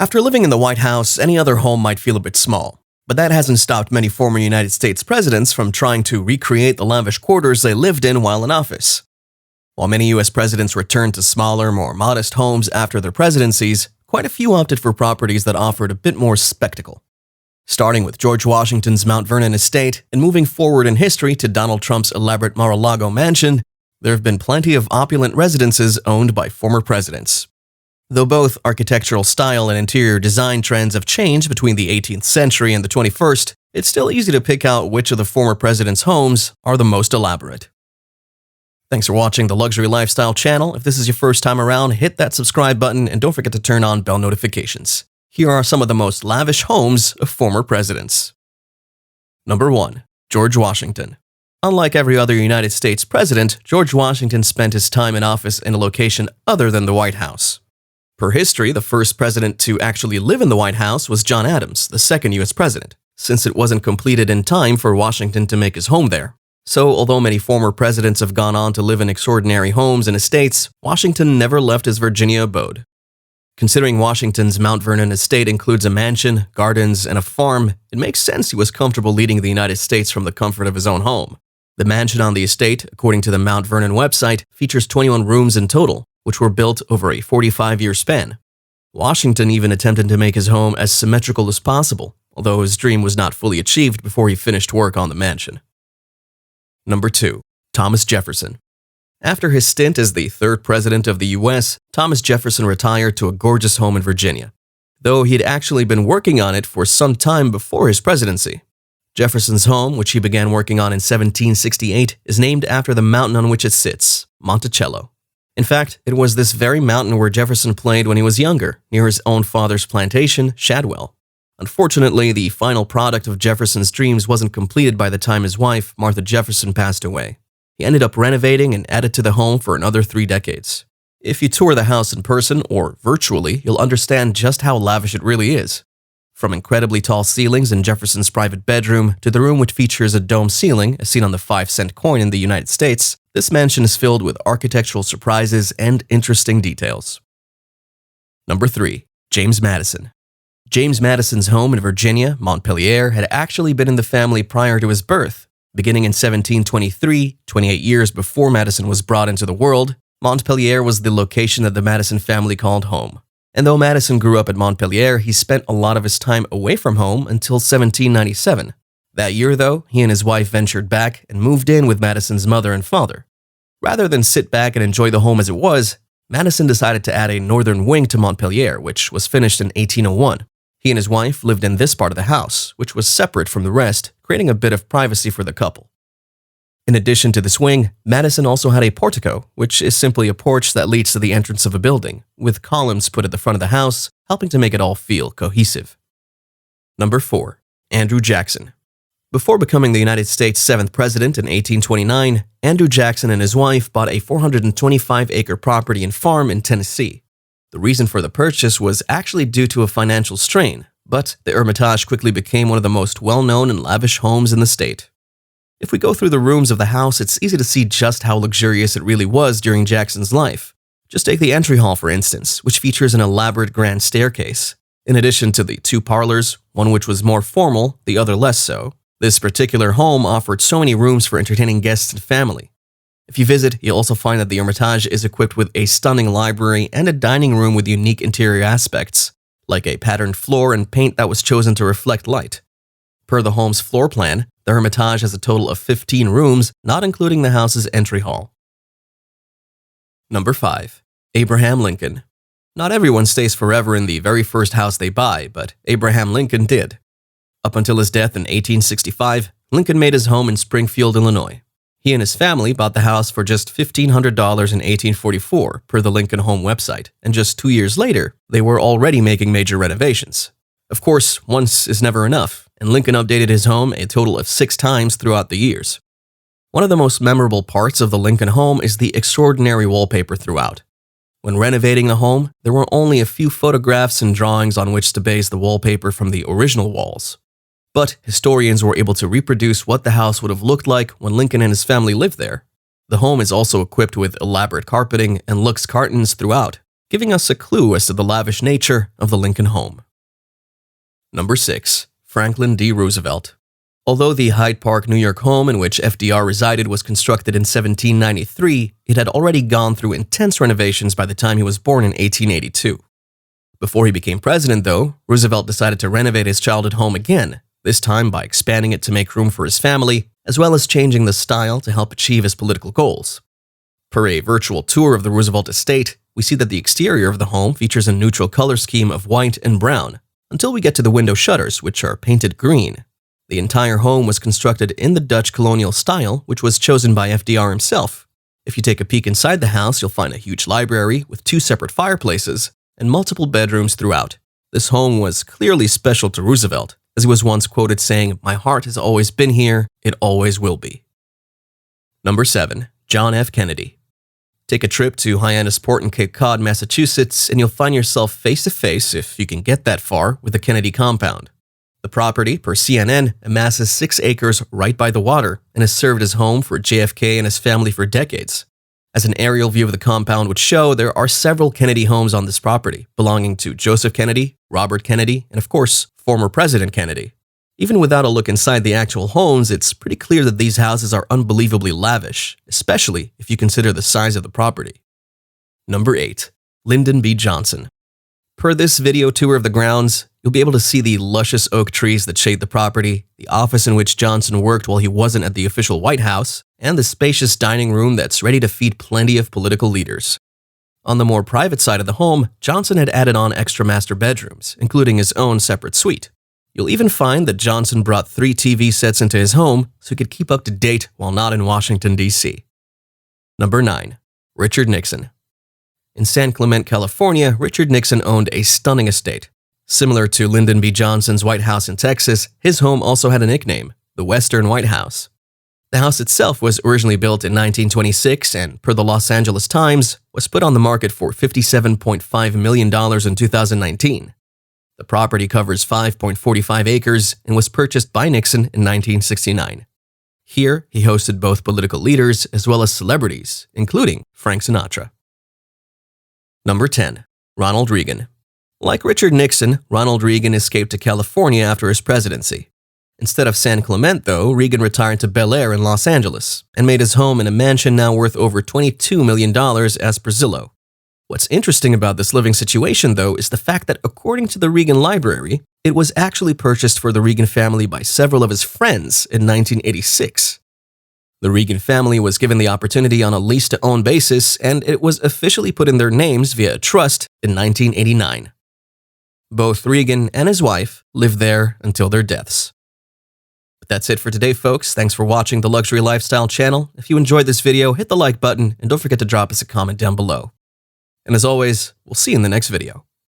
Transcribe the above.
After living in the White House, any other home might feel a bit small. But that hasn't stopped many former United States presidents from trying to recreate the lavish quarters they lived in while in office. While many U.S. presidents returned to smaller, more modest homes after their presidencies, quite a few opted for properties that offered a bit more spectacle. Starting with George Washington's Mount Vernon estate and moving forward in history to Donald Trump's elaborate Mar-a-Lago mansion, there have been plenty of opulent residences owned by former presidents. Though both architectural style and interior design trends have changed between the 18th century and the 21st, it's still easy to pick out which of the former presidents' homes are the most elaborate. Thanks for watching the Luxury Lifestyle channel. If this is your first time around, hit that subscribe button and don't forget to turn on bell notifications. Here are some of the most lavish homes of former presidents. Number 1. George Washington. Unlike every other United States president, George Washington spent his time in office in a location other than the White House. Per history, the first president to actually live in the White House was John Adams, the second U.S. president, since it wasn't completed in time for Washington to make his home there. So, although many former presidents have gone on to live in extraordinary homes and estates, Washington never left his Virginia abode. Considering Washington's Mount Vernon estate includes a mansion, gardens, and a farm, it makes sense he was comfortable leading the United States from the comfort of his own home. The mansion on the estate, according to the Mount Vernon website, features 21 rooms in total, which were built over a 45-year span. Washington even attempted to make his home as symmetrical as possible, although his dream was not fully achieved before he finished work on the mansion. Number 2. Thomas Jefferson. After his stint as the third president of the U.S., Thomas Jefferson retired to a gorgeous home in Virginia, though he had actually been working on it for some time before his presidency. Jefferson's home, which he began working on in 1768, is named after the mountain on which it sits, Monticello. In fact, it was this very mountain where Jefferson played when he was younger, near his own father's plantation, Shadwell. Unfortunately, the final product of Jefferson's dreams wasn't completed by the time his wife, Martha Jefferson, passed away. He ended up renovating and added to the home for another 3 decades. If you tour the house in person or virtually, you'll understand just how lavish it really is. From incredibly tall ceilings in Jefferson's private bedroom to the room which features a dome ceiling, as seen on the 5-cent coin in the United States, this mansion is filled with architectural surprises and interesting details. Number 3. James Madison. James Madison's home in Virginia, Montpelier, had actually been in the family prior to his birth. Beginning in 1723, 28 years before Madison was brought into the world, Montpelier was the location that the Madison family called home. And though Madison grew up at Montpelier, he spent a lot of his time away from home until 1797. That year, though, he and his wife ventured back and moved in with Madison's mother and father. Rather than sit back and enjoy the home as it was, Madison decided to add a northern wing to Montpelier, which was finished in 1801. He and his wife lived in this part of the house, which was separate from the rest, creating a bit of privacy for the couple. In addition to this wing, Madison also had a portico, which is simply a porch that leads to the entrance of a building, with columns put at the front of the house, helping to make it all feel cohesive. Number 4. Andrew Jackson. Before becoming the United States' 7th president in 1829, Andrew Jackson and his wife bought a 425-acre property and farm in Tennessee. The reason for the purchase was actually due to a financial strain, but the Hermitage quickly became one of the most well-known and lavish homes in the state. If we go through the rooms of the house, it's easy to see just how luxurious it really was during Jackson's life. Just take the entry hall, for instance, which features an elaborate grand staircase. In addition to the 2 parlors, one which was more formal, the other less so, this particular home offered so many rooms for entertaining guests and family. If you visit, you'll also find that the Hermitage is equipped with a stunning library and a dining room with unique interior aspects, like a patterned floor and paint that was chosen to reflect light. Per the home's floor plan, the Hermitage has a total of 15 rooms, not including the house's entry hall. Number 5. Abraham Lincoln. Not everyone stays forever in the very first house they buy, but Abraham Lincoln did. Up until his death in 1865, Lincoln made his home in Springfield, Illinois. He and his family bought the house for just $1,500 in 1844 per the Lincoln Home website, and just 2 years later, they were already making major renovations. Of course, once is never enough, and Lincoln updated his home a total of 6 times throughout the years. One of the most memorable parts of the Lincoln home is the extraordinary wallpaper throughout. When renovating the home, there were only a few photographs and drawings on which to base the wallpaper from the original walls. But historians were able to reproduce what the house would have looked like when Lincoln and his family lived there. The home is also equipped with elaborate carpeting and luxe curtains throughout, giving us a clue as to the lavish nature of the Lincoln home. Number 6. Franklin D Roosevelt. Although the Hyde Park, New York home in which FDR resided was constructed in 1793, it had already gone through intense renovations by the time he was born in 1882. Before he became president, though, Roosevelt decided to renovate his childhood home again, this time by expanding it to make room for his family, as well as changing the style to help achieve his political goals. Per a virtual tour of the Roosevelt estate, we see that the exterior of the home features a neutral color scheme of white and brown, until we get to the window shutters, which are painted green. The entire home was constructed in the Dutch colonial style, which was chosen by FDR himself. If you take a peek inside the house, you'll find a huge library with 2 separate fireplaces and multiple bedrooms throughout. This home was clearly special to Roosevelt, as he was once quoted saying, "My heart has always been here, it always will be." Number 7. John F. Kennedy. Take a trip to Hyannisport in Cape Cod, Massachusetts, and you'll find yourself face-to-face, if you can get that far, with the Kennedy compound. The property, per CNN, amasses 6 acres right by the water and has served as home for JFK and his family for decades. As an aerial view of the compound would show, there are several Kennedy homes on this property, belonging to Joseph Kennedy, Robert Kennedy, and of course, former President Kennedy. Even without a look inside the actual homes, it's pretty clear that these houses are unbelievably lavish, especially if you consider the size of the property. Number 8. Lyndon B. Johnson. Per this video tour of the grounds, you'll be able to see the luscious oak trees that shade the property, the office in which Johnson worked while he wasn't at the official White House, and the spacious dining room that's ready to feed plenty of political leaders. On the more private side of the home, Johnson had added on extra master bedrooms, including his own separate suite. You'll even find that Johnson brought 3 TV sets into his home so he could keep up to date while not in Washington, D.C. Number 9. Richard Nixon. In San Clemente, California, Richard Nixon owned a stunning estate. Similar to Lyndon B. Johnson's White House in Texas, his home also had a nickname, the Western White House. The house itself was originally built in 1926 and, per the Los Angeles Times, was put on the market for $57.5 million in 2019. The property covers 5.45 acres and was purchased by Nixon in 1969. Here, he hosted both political leaders as well as celebrities, including Frank Sinatra. Number 10. Ronald Reagan. Like Richard Nixon, Ronald Reagan escaped to California after his presidency. Instead of San Clemente, though, Reagan retired to Bel Air in Los Angeles and made his home in a mansion now worth over $22 million as per Zillow. What's interesting about this living situation, though, is the fact that according to the Reagan Library, it was actually purchased for the Reagan family by several of his friends in 1986. The Reagan family was given the opportunity on a lease-to-own basis, and it was officially put in their names via a trust in 1989. Both Reagan and his wife lived there until their deaths. But that's it for today, folks. Thanks for watching the Luxury Lifestyle channel. If you enjoyed this video, hit the like button and don't forget to drop us a comment down below. And as always, we'll see you in the next video.